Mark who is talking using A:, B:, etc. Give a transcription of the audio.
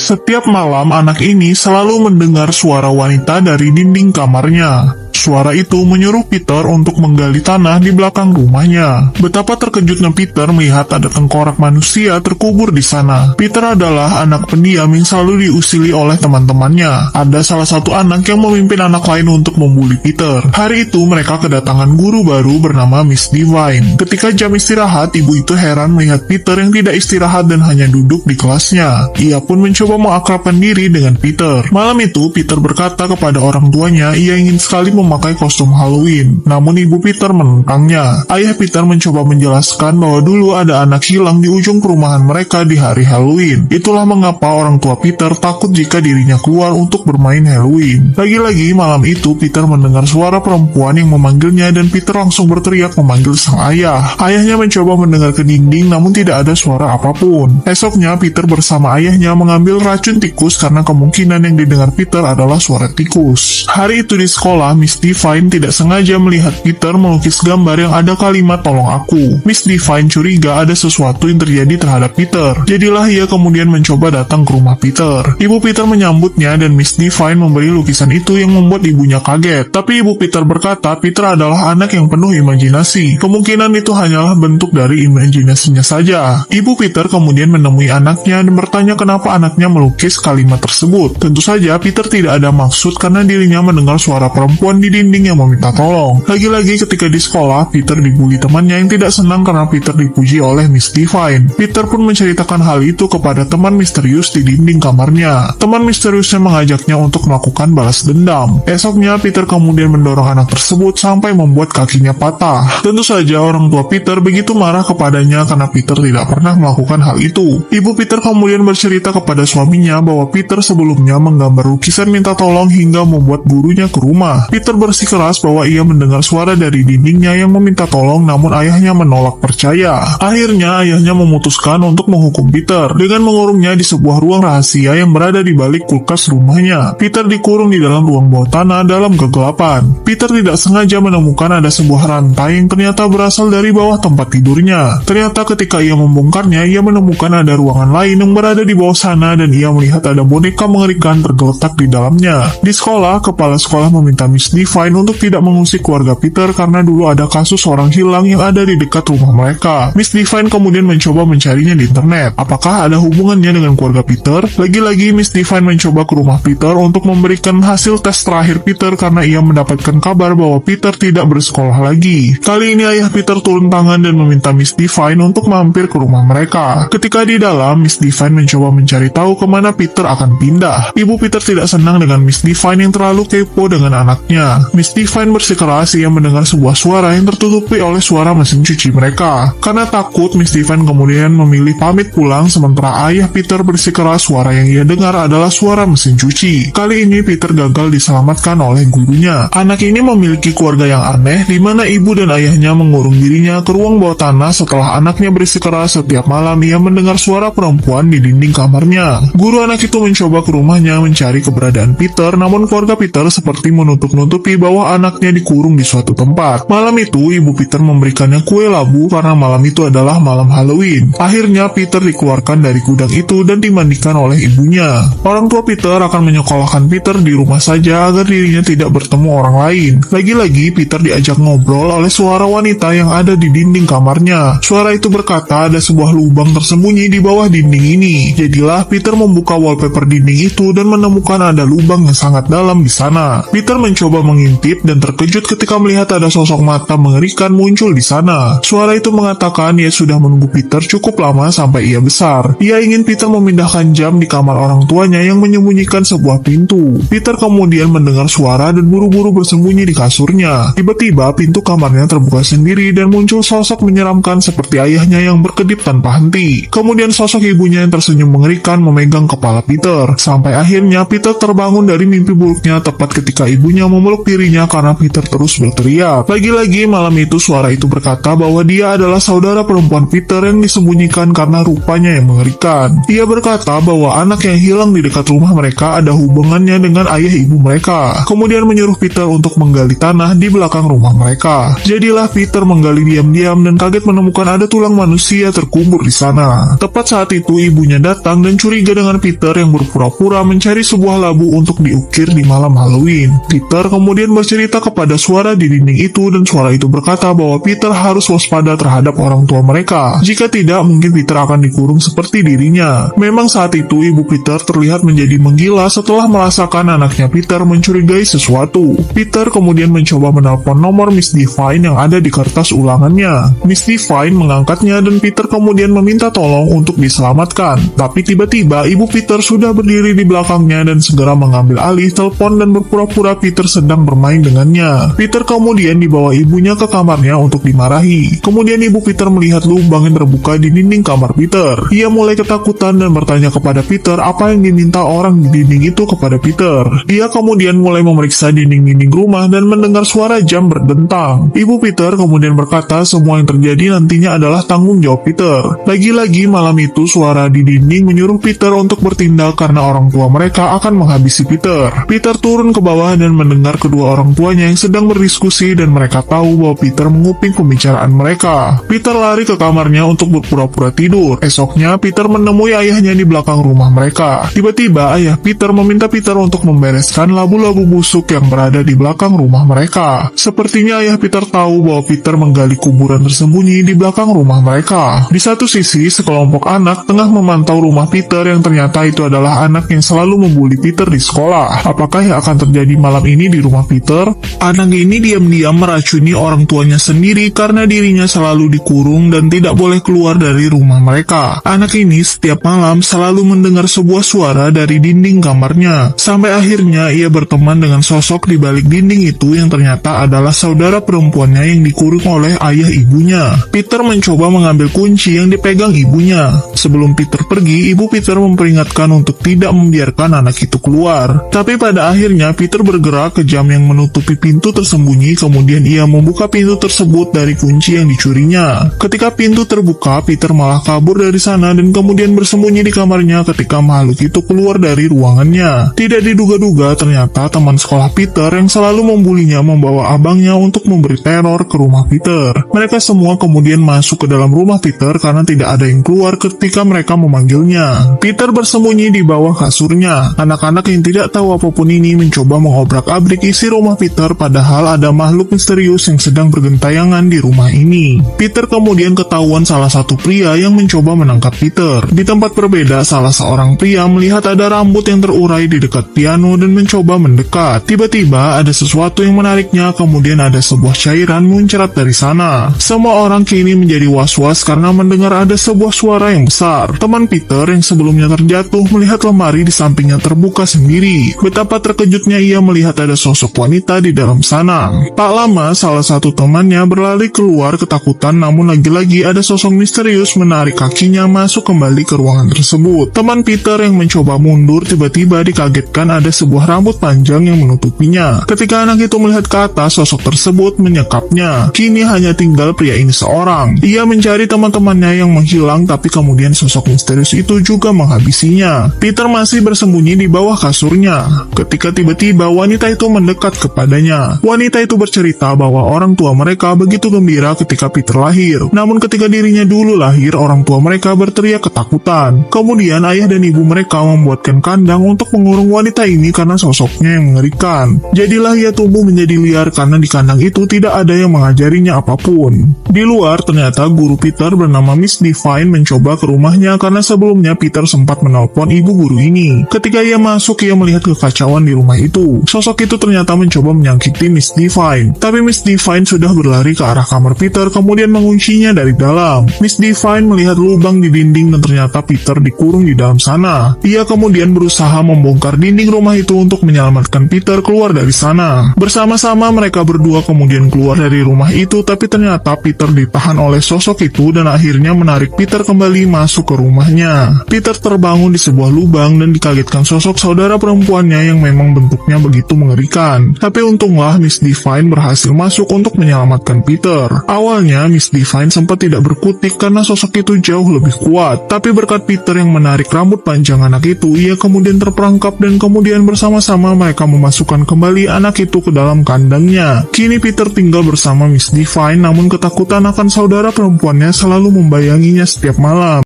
A: Setiap malam anak ini selalu mendengar suara wanita dari dinding kamarnya. Suara itu menyuruh Peter untuk menggali tanah di belakang rumahnya. Betapa terkejutnya Peter melihat ada tengkorak manusia terkubur di sana. Peter adalah anak pendiam yang selalu diusili oleh teman-temannya. Ada salah satu anak yang memimpin anak lain untuk membuli Peter. Hari itu mereka kedatangan guru baru bernama Miss Divine. Ketika jam istirahat, ibu itu heran melihat Peter yang tidak istirahat dan hanya duduk di kelasnya. Ia pun mencoba mengakrabkan diri dengan Peter. Malam itu, Peter berkata kepada orang tuanya ia ingin sekali memakai kostum Halloween. Namun ibu Peter menentangnya. Ayah Peter mencoba menjelaskan bahwa dulu ada anak hilang di ujung perumahan mereka di hari Halloween. Itulah mengapa orang tua Peter takut jika dirinya keluar untuk bermain Halloween. Lagi-lagi malam itu Peter mendengar suara perempuan yang memanggilnya dan Peter langsung berteriak memanggil sang ayah. Ayahnya mencoba mendengar ke dinding namun tidak ada suara apapun. Esoknya Peter bersama ayahnya mengambil racun tikus karena kemungkinan yang didengar Peter adalah suara tikus. Hari itu di sekolah, Miss Divine tidak sengaja melihat Peter melukis gambar yang ada kalimat "tolong aku". Miss Divine curiga ada sesuatu yang terjadi terhadap Peter. Jadilah ia kemudian mencoba datang ke rumah Peter. Ibu Peter menyambutnya dan Miss Divine memberi lukisan itu yang membuat ibunya kaget. Tapi ibu Peter berkata Peter adalah anak yang penuh imajinasi. Kemungkinan itu hanyalah bentuk dari imajinasinya saja. Ibu Peter kemudian menemui anaknya dan bertanya kenapa anaknya melukis kalimat tersebut. Tentu saja Peter tidak ada maksud karena dirinya mendengar suara perempuan di dinding yang meminta tolong. Lagi-lagi ketika di sekolah, Peter dibully temannya yang tidak senang karena Peter dipuji oleh Miss Divine. Peter pun menceritakan hal itu kepada teman misterius di dinding kamarnya. Teman misteriusnya mengajaknya untuk melakukan balas dendam. Esoknya, Peter kemudian mendorong anak tersebut sampai membuat kakinya patah. Tentu saja orang tua Peter begitu marah kepadanya karena Peter tidak pernah melakukan hal itu. Ibu Peter kemudian bercerita kepada suaminya bahwa Peter sebelumnya menggambar lukisan minta tolong hingga membuat gurunya ke rumah. Peter bersikeras bahwa ia mendengar suara dari dindingnya yang meminta tolong namun ayahnya menolak percaya. Akhirnya ayahnya memutuskan untuk menghukum Peter dengan mengurungnya di sebuah ruang rahasia yang berada di balik kulkas rumahnya. Peter dikurung di dalam ruang bawah tanah dalam kegelapan. Peter tidak sengaja menemukan ada sebuah rantai yang ternyata berasal dari bawah tempat tidurnya. Ternyata ketika ia membongkarnya, ia menemukan ada ruangan lain yang berada di bawah sana dan ia melihat ada boneka mengerikan tergeletak di dalamnya. Di sekolah, kepala sekolah meminta Miss Divine untuk tidak mengusik keluarga Peter karena dulu ada kasus orang hilang yang ada di dekat rumah mereka. Miss Divine kemudian mencoba mencarinya di internet. Apakah ada hubungannya dengan keluarga Peter? Lagi-lagi Miss Divine mencoba ke rumah Peter untuk memberikan hasil tes terakhir Peter karena ia mendapatkan kabar bahwa Peter tidak bersekolah lagi. Kali ini ayah Peter turun tangan dan meminta Miss Divine untuk mampir ke rumah mereka. Ketika di dalam, Miss Divine mencoba mencari tahu kemana Peter akan pindah. Ibu Peter tidak senang dengan Miss Divine yang terlalu kepo dengan anaknya. Miss Divine bersikeras ia mendengar sebuah suara yang tertutupi oleh suara mesin cuci mereka. Karena takut, Miss Divine kemudian memilih pamit pulang sementara ayah Peter bersikeras suara yang ia dengar adalah suara mesin cuci. Kali ini Peter gagal diselamatkan oleh gurunya. Anak ini memiliki keluarga yang aneh di mana ibu dan ayahnya mengurung dirinya ke ruang bawah tanah setelah anaknya bersikeras setiap malam ia mendengar suara perempuan di dinding kamarnya. Guru anak itu mencoba ke rumahnya mencari keberadaan Peter, namun keluarga Peter seperti menutup-nutupi bahwa anaknya dikurung di suatu tempat. Malam itu, ibu Peter memberikannya kue labu karena malam itu adalah malam Halloween. Akhirnya, Peter dikeluarkan dari gudang itu dan dimandikan oleh ibunya. Orang tua Peter akan menyekolahkan Peter di rumah saja agar dirinya tidak bertemu orang lain. Lagi-lagi, Peter diajak ngobrol oleh suara wanita yang ada di dinding kamarnya. Suara itu berkata ada sebuah lubang tersembunyi di bawah dinding ini. Jadilah Peter membuka wallpaper dinding itu dan menemukan ada lubang yang sangat dalam di sana. Peter mencoba mengintip dan terkejut ketika melihat ada sosok mata mengerikan muncul di sana. Suara itu mengatakan ia sudah menunggu Peter cukup lama sampai ia besar. Ia ingin Peter memindahkan jam di kamar orang tuanya yang menyembunyikan sebuah pintu. Peter kemudian mendengar suara dan buru-buru bersembunyi di kasurnya. Tiba-tiba pintu kamarnya terbuka sendiri dan muncul sosok menyeramkan seperti ayahnya yang berkedip tanpa henti. Kemudian sosok ibunya yang tersenyum mengerikan memegang kepala Peter. Sampai akhirnya Peter terbangun dari mimpi buruknya tepat ketika ibunya memeluk memeluk dirinya karena Peter terus berteriak. Lagi-lagi malam itu suara itu berkata bahwa dia adalah saudara perempuan Peter yang disembunyikan karena rupanya yang mengerikan. Ia berkata bahwa anak yang hilang di dekat rumah mereka ada hubungannya dengan ayah ibu mereka. Kemudian menyuruh Peter untuk menggali tanah di belakang rumah mereka. Jadilah Peter menggali diam-diam dan kaget menemukan ada tulang manusia terkubur di sana. Tepat saat itu ibunya datang dan curiga dengan Peter yang berpura-pura mencari sebuah labu untuk diukir di malam Halloween. Peter kemudian bercerita kepada suara di dinding itu dan suara itu berkata bahwa Peter harus waspada terhadap orang tua mereka. Jika tidak, mungkin Peter akan dikurung seperti dirinya. Memang saat itu ibu Peter terlihat menjadi menggila setelah merasakan anaknya Peter mencurigai sesuatu. Peter kemudian mencoba menelpon nomor Miss Divine yang ada di kertas ulangannya. Miss Divine mengangkatnya dan Peter kemudian meminta tolong untuk diselamatkan. Tapi tiba-tiba ibu Peter sudah berdiri di belakangnya dan segera mengambil alih telepon dan berpura-pura Peter sedang bermain dengannya. Peter kemudian dibawa ibunya ke kamarnya untuk dimarahi. Kemudian ibu Peter melihat lubang yang terbuka di dinding kamar Peter. Ia mulai ketakutan dan bertanya kepada Peter apa yang diminta orang di dinding itu kepada Peter. Ia kemudian mulai memeriksa dinding-dinding rumah dan mendengar suara jam berdentang. Ibu Peter kemudian berkata semua yang terjadi nantinya adalah tanggung jawab Peter. Lagi-lagi malam itu suara di dinding menyuruh Peter untuk bertindak karena orang tua mereka akan menghabisi Peter. Peter turun ke bawah dan mendengar kedua orang tuanya yang sedang berdiskusi dan mereka tahu bahwa Peter menguping pembicaraan mereka. Peter lari ke kamarnya untuk berpura-pura tidur. Esoknya Peter menemui ayahnya di belakang rumah mereka. Tiba-tiba ayah Peter meminta Peter untuk membereskan labu-labu busuk yang berada di belakang rumah mereka. Sepertinya ayah Peter tahu bahwa Peter menggali kuburan tersembunyi di belakang rumah mereka. Di satu sisi, sekelompok anak tengah memantau rumah Peter yang ternyata itu adalah anak yang selalu membuli Peter di sekolah. Apakah yang akan terjadi malam ini di rumah Peter? Anak ini diam-diam meracuni orang tuanya sendiri karena dirinya selalu dikurung dan tidak boleh keluar dari rumah mereka. Anak ini setiap malam selalu mendengar sebuah suara dari dinding kamarnya. Sampai akhirnya ia berteman dengan sosok di balik dinding itu yang ternyata adalah saudara perempuannya yang dikurung oleh ayah ibunya. Peter mencoba mengambil kunci yang dipegang ibunya. Sebelum Peter pergi, ibu Peter memperingatkan untuk tidak membiarkan anak itu keluar. Tapi pada akhirnya Peter bergerak ke jam yang menutupi pintu tersembunyi, kemudian ia membuka pintu tersebut dari kunci yang dicurinya. Ketika pintu terbuka, Peter malah kabur dari sana dan kemudian bersembunyi di kamarnya ketika makhluk itu keluar dari ruangannya. Tidak diduga-duga ternyata teman sekolah Peter yang selalu membulinya membawa abangnya untuk memberi teror ke rumah Peter. Mereka semua kemudian masuk ke dalam rumah Peter karena tidak ada yang keluar ketika mereka memanggilnya. Peter bersembunyi di bawah kasurnya. Anak-anak yang tidak tahu apapun ini mencoba mengobrak-abrik isi rumah Peter padahal ada makhluk misterius yang sedang bergentayangan di rumah ini. Peter kemudian ketahuan salah satu pria yang mencoba menangkap Peter. Di tempat berbeda, salah seorang pria melihat ada rambut yang terurai di dekat piano dan mencoba mendekat. Tiba-tiba ada sesuatu yang menariknya, kemudian ada sebuah cairan muncrat dari sana. Semua orang kini menjadi was-was karena mendengar ada sebuah suara yang besar. Teman Peter yang sebelumnya terjatuh melihat lemari di sampingnya terbuka sendiri. Betapa terkejutnya ia melihat ada sosok wanita di dalam sana. Tak lama, salah satu temannya berlari keluar ketakutan, namun lagi-lagi ada sosok misterius menarik kakinya masuk kembali ke ruangan tersebut. Teman Peter yang mencoba mundur tiba-tiba dikagetkan ada sebuah rambut panjang yang menutupinya. Ketika anak itu melihat ke atas, sosok tersebut menyekapnya. Kini hanya tinggal pria ini seorang. Ia mencari teman-temannya yang menghilang, tapi kemudian sosok misterius itu juga menghabisinya. Peter masih bersembunyi di bawah kasurnya. Ketika tiba-tiba wanita itu mendekat kepadanya. Wanita itu bercerita bahwa orang tua mereka begitu gembira ketika Peter lahir. Namun ketika dirinya dulu lahir, orang tua mereka berteriak ketakutan. Kemudian ayah dan ibu mereka membuatkan kandang untuk mengurung wanita ini karena sosoknya yang mengerikan. Jadilah ia tumbuh menjadi liar karena di kandang itu tidak ada yang mengajarinya apapun. Di luar, ternyata guru Peter bernama Miss Divine mencoba ke rumahnya karena sebelumnya Peter sempat menelpon ibu guru ini. Ketika ia masuk, ia melihat kekacauan di rumah itu. Sosok itu ternyata mencoba menyakiti Miss Divine. Tapi Miss Divine sudah berlari ke arah kamar Peter kemudian menguncinya dari dalam. Miss Divine melihat lubang di dinding dan ternyata Peter dikurung di dalam sana. Ia kemudian berusaha membongkar dinding rumah itu untuk menyelamatkan Peter keluar dari sana. Bersama-sama mereka berdua kemudian keluar dari rumah itu, tapi ternyata Peter ditahan oleh sosok itu dan akhirnya menarik Peter kembali masuk ke rumahnya. Peter terbangun di sebuah lubang dan dikagetkan sosok saudara perempuannya yang memang bentuknya begitu mengerikan. aman. Tapi untunglah Miss Divine berhasil masuk untuk menyelamatkan Peter. Awalnya Miss Divine sempat tidak berkutik karena sosok itu jauh lebih kuat. Tapi berkat Peter yang menarik rambut panjang anak itu, ia kemudian terperangkap dan kemudian bersama-sama mereka memasukkan kembali anak itu ke dalam kandangnya. Kini Peter tinggal bersama Miss Divine, namun ketakutan akan saudara perempuannya selalu membayanginya setiap malam.